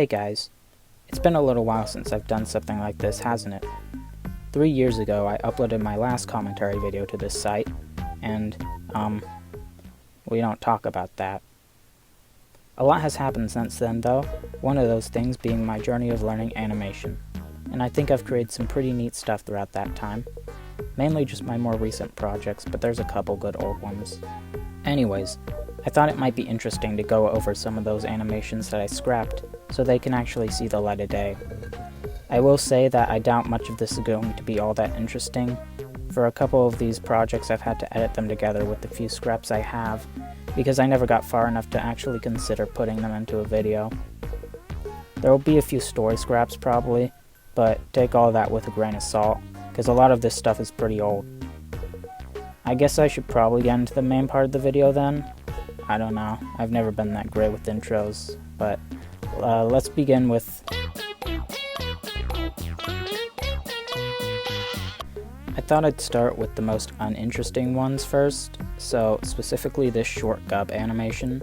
Hey guys, it's been a little while since I've done something like this, hasn't it? 3 years ago I uploaded my last commentary video to this site, and, we don't talk about that. A lot has happened since then though, one of those things being my journey of learning animation, and I think I've created some pretty neat stuff throughout that time. Mainly just my more recent projects, but there's a couple good old ones. Anyways, I thought it might be interesting to go over some of those animations that I scrapped, so they can actually see the light of day. I will say that I doubt much of this is going to be all that interesting. For a couple of these projects I've had to edit them together with the few scraps I have, because I never got far enough to actually consider putting them into a video. There will be a few story scraps probably, but take all that with a grain of salt, because a lot of this stuff is pretty old. I guess I should probably get into the main part of the video then. I don't know, I've never been that great with intros, but let's begin with... I thought I'd start with the most uninteresting ones first, so specifically this short gub animation.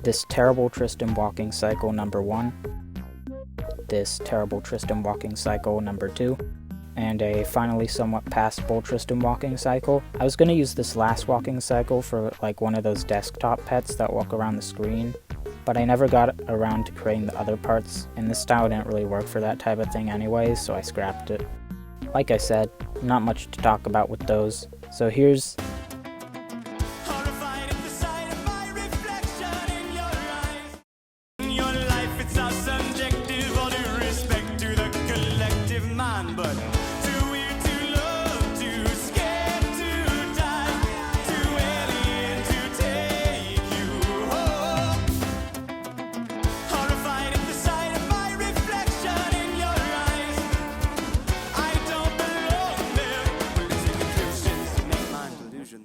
This terrible Tristan walking cycle number 1. This terrible Tristan walking cycle number 2. And a finally somewhat passable Tristan walking cycle. I was going to use this last walking cycle for like one of those desktop pets that walk around the screen, but I never got around to creating the other parts, and this style didn't really work for that type of thing anyways, so I scrapped it. Like I said, not much to talk about with those, so here's...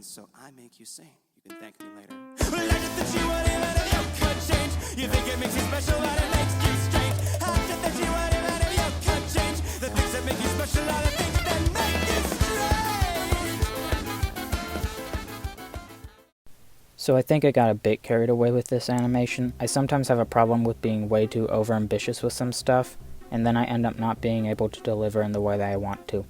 So I make you sing. You can thank me later. Legend that you would even if you could change. You think it makes you special and it makes you strange. Legend that you would even if you could change. The things that make you special are the things that make you strange. So I think I got a bit carried away with this animation. I sometimes have a problem with being way too overambitious with some stuff, and then I end up not being able to deliver in the way that I want to,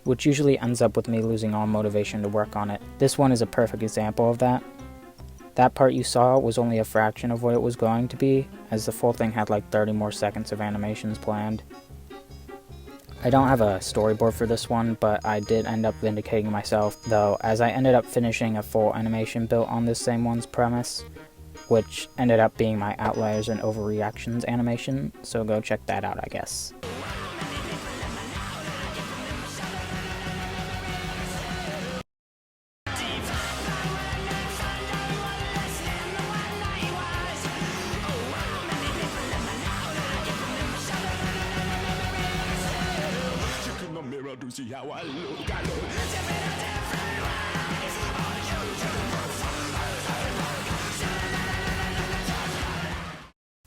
which usually ends up with me losing all motivation to work on it. This one is a perfect example of that. That part you saw was only a fraction of what it was going to be, as the full thing had like 30 more seconds of animations planned. I don't have a storyboard for this one, but I did end up vindicating myself, though, as I ended up finishing a full animation built on this same one's premise, which ended up being my Outliers and Overreactions animation, so go check that out, I guess. See how I look,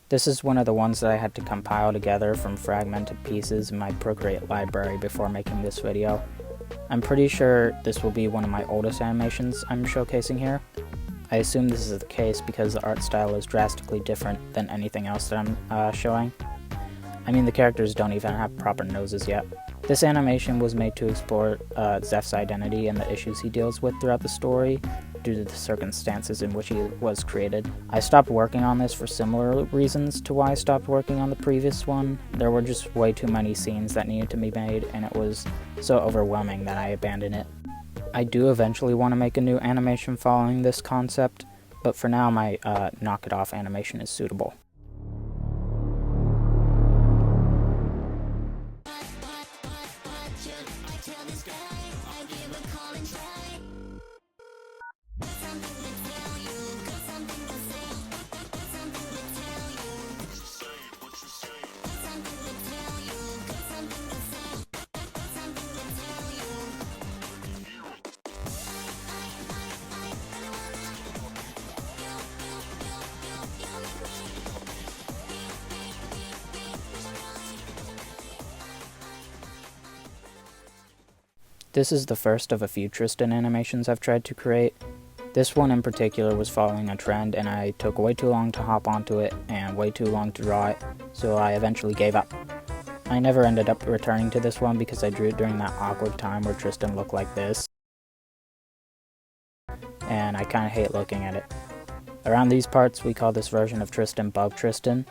This is one of the ones that I had to compile together from fragmented pieces in my Procreate library before making this video. I'm pretty sure this will be one of my oldest animations I'm showcasing here. I assume this is the case because the art style is drastically different than anything else that I'm showing. I mean, the characters don't even have proper noses yet. This animation was made to explore Zeph's identity and the issues he deals with throughout the story due to the circumstances in which he was created. I stopped working on this for similar reasons to why I stopped working on the previous one. There were just way too many scenes that needed to be made, and it was so overwhelming that I abandoned it. I do eventually want to make a new animation following this concept, but for now my knock it off animation is suitable. This is the first of a few Tristan animations I've tried to create. This one in particular was following a trend, and I took way too long to hop onto it and way too long to draw it, so I eventually gave up. I never ended up returning to this one because I drew it during that awkward time where Tristan looked like this, and I kinda hate looking at it. Around these parts, we call this version of Tristan Bug Tristan.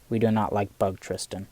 We do not like Bug Tristan.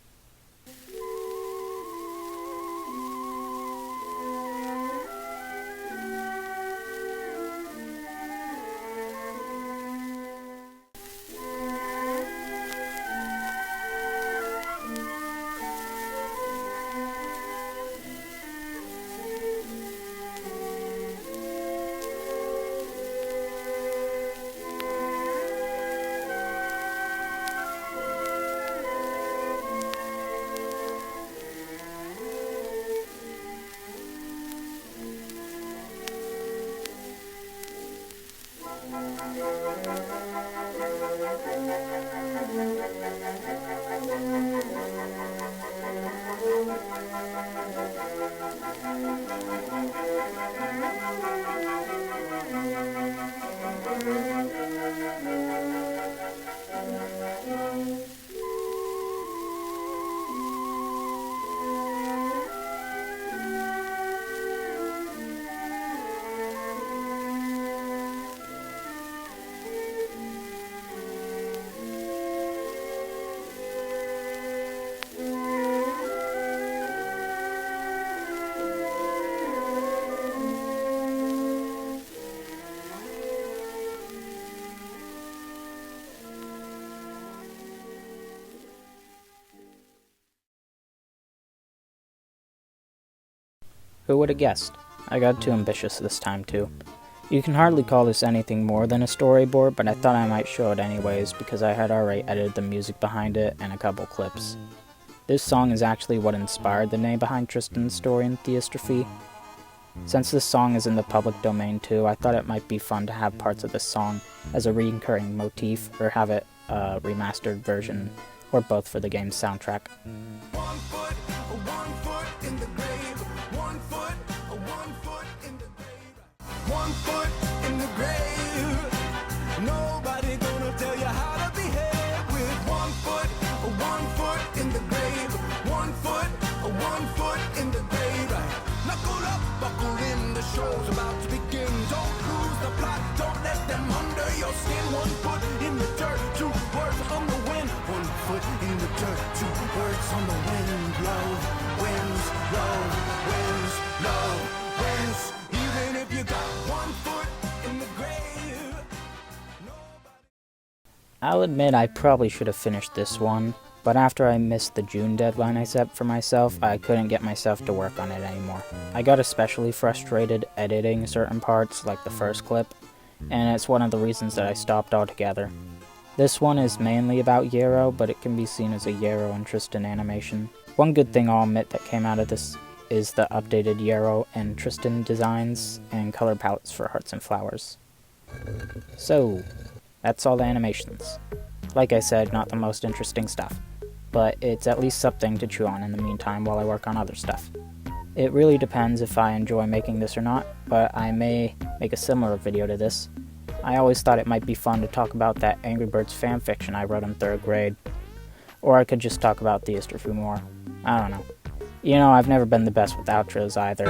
Who would have guessed? I got too ambitious this time too. You can hardly call this anything more than a storyboard, but I thought I might show it anyways because I had already edited the music behind it and a couple clips. This song is actually what inspired the name behind Tristan's story in Theostrophy. Since this song is in the public domain too, I thought it might be fun to have parts of this song as a recurring motif, or have it a remastered version, or both for the game's soundtrack. One foot in the grave. 1 foot, 1 foot in the grave. 1 foot in the grave. Nobody gonna tell you how to behave with 1 foot in the grave. 1 foot in the grave. Knuckle up, buckle in, the show's about to begin. Don't lose the plot, don't let them under your skin. 1 foot in the dirt, 2 words on the wind. 1 foot in the dirt, 2 words on the wind. Blow, winds, blow, winds, blow, winds. Even if you got 1 foot in the grave. I'll admit I probably should have finished this one, but after I missed the June deadline I set for myself, I couldn't get myself to work on it anymore. I got especially frustrated editing certain parts, like the first clip, and it's one of the reasons that I stopped altogether. This one is mainly about Yarrow, but it can be seen as a Yarrow and Tristan animation. One good thing I'll admit that came out of this is the updated Yarrow and Tristan designs and color palettes for Hearts and Flowers. So, that's all the animations. Like I said, not the most interesting stuff, but it's at least something to chew on in the meantime while I work on other stuff. It really depends if I enjoy making this or not, but I may make a similar video to this. I always thought it might be fun to talk about that Angry Birds fanfiction I wrote in 3rd grade. Or I could just talk about Theostrophy more. I don't know. You know, I've never been the best with outros either.